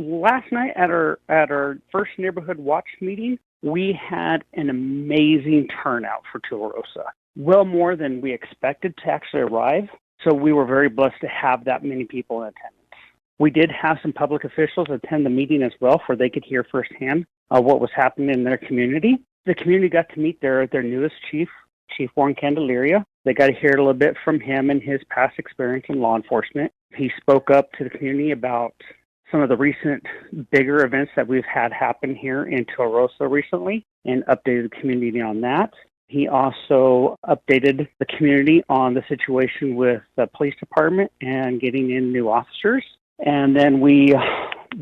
last night at our first neighborhood watch meeting, we had an amazing turnout for Tularosa. Well more than we expected to actually arrive. So we were very blessed to have that many people in attendance. We did have some public officials attend the meeting as well, for they could hear firsthand what was happening in their community. The community got to meet their newest chief, Chief Warren Candelaria. They got to hear a little bit from him and his past experience in law enforcement. He spoke up to the community about some of the recent bigger events that we've had happen here in Tularosa recently and updated the community on that. He also updated the community on the situation with the police department and getting in new officers. And then we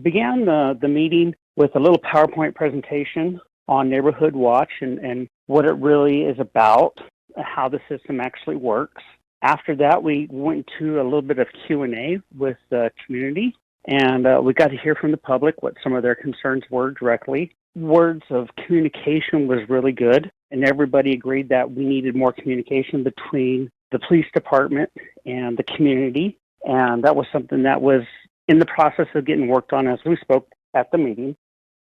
began the meeting with a little PowerPoint presentation on Neighborhood Watch and what it really is about, how the system actually works. After that, we went to a little bit of Q&A with the community, and we got to hear from the public what some of their concerns were directly. Words of communication was really good, and everybody agreed that we needed more communication between the police department and the community, and that was something that was in the process of getting worked on as we spoke at the meeting.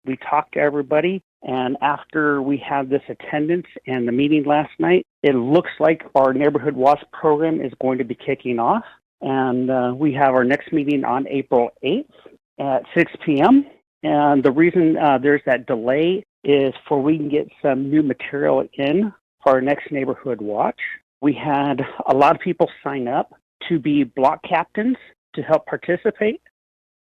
We talked to everybody, and after we had this attendance and the meeting last night, it looks like our Neighborhood Watch program is going to be kicking off, and we have our next meeting on April 8th at 6 p.m., and the reason there's that delay is for we can get some new material in for our next Neighborhood Watch. We had a lot of people sign up to be block captains to help participate.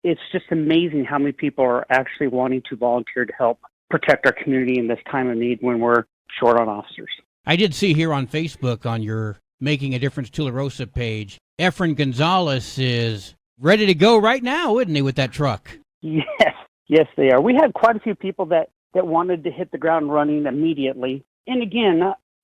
It's just amazing how many people are actually wanting to volunteer to help protect our community in this time of need when we're short on officers. I did see here on Facebook on your Making a Difference Tularosa page, Efren Gonzalez is ready to go right now, isn't he, with that truck? Yes, they are. We had quite a few people that wanted to hit the ground running immediately. And again,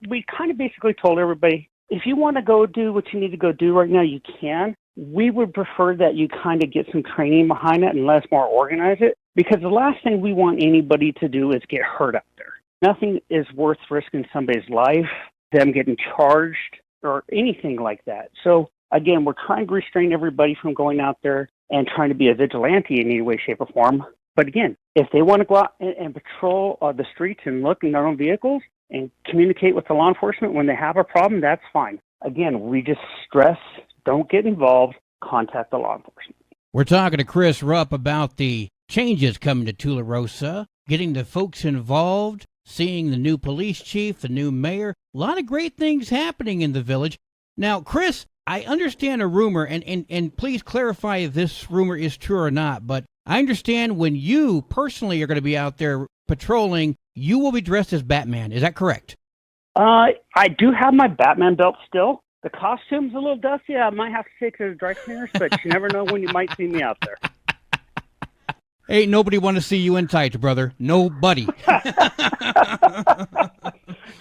we kind of basically told everybody, if you want to go do what you need to go do right now, you can. We would prefer that you kind of get some training behind it and let us more organize it, because the last thing we want anybody to do is get hurt out there. Nothing is worth risking somebody's life, them getting charged, or anything like that. So, again, we're trying to restrain everybody from going out there and trying to be a vigilante in any way, shape, or form. But again, if they want to go out and patrol the streets and look in their own vehicles and communicate with the law enforcement when they have a problem, that's fine. Again, we just stress, don't get involved, contact the law enforcement. We're talking to Chris Rupp about the changes coming to Tularosa, getting the folks involved, seeing the new police chief, the new mayor. A lot of great things happening in the village. Now, Chris, I understand a rumor, and please clarify if this rumor is true or not, but I understand when you personally are going to be out there patrolling, you will be dressed as Batman. Is that correct? I do have my Batman belt still. The costume's a little dusty. I might have to take it to the dry cleaners, but you never know when you might see me out there. Ain't nobody want to see you in tights, brother. Nobody.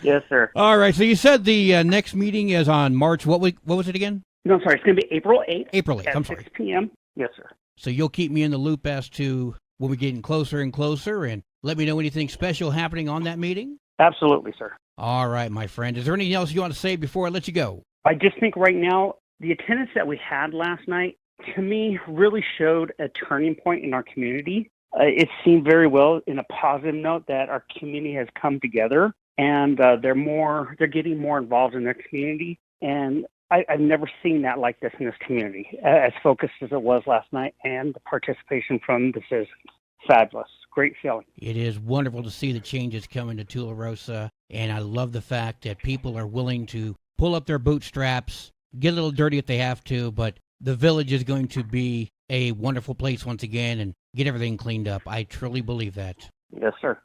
Yes, sir. All right, so you said the next meeting is on March. What was it again? No, I'm sorry. It's going to be April 8th. April 8th, at 6 p.m. Yes, sir. So you'll keep me in the loop as to when we're getting closer and closer, and let me know anything special happening on that meeting? Absolutely, sir. All right, my friend. Is there anything else you want to say before I let you go? I just think right now, the attendance that we had last night, to me, really showed a turning point in our community. It seemed very well in a positive note that our community has come together, and they're getting more involved in their community. And I've never seen that like this in this community, as focused as it was last night, and the participation from the citizens. Fabulous. Great feeling. It is wonderful to see the changes coming to Tularosa, and I love the fact that people are willing to pull up their bootstraps, get a little dirty if they have to, but the village is going to be a wonderful place once again and get everything cleaned up. I truly believe that. Yes, sir.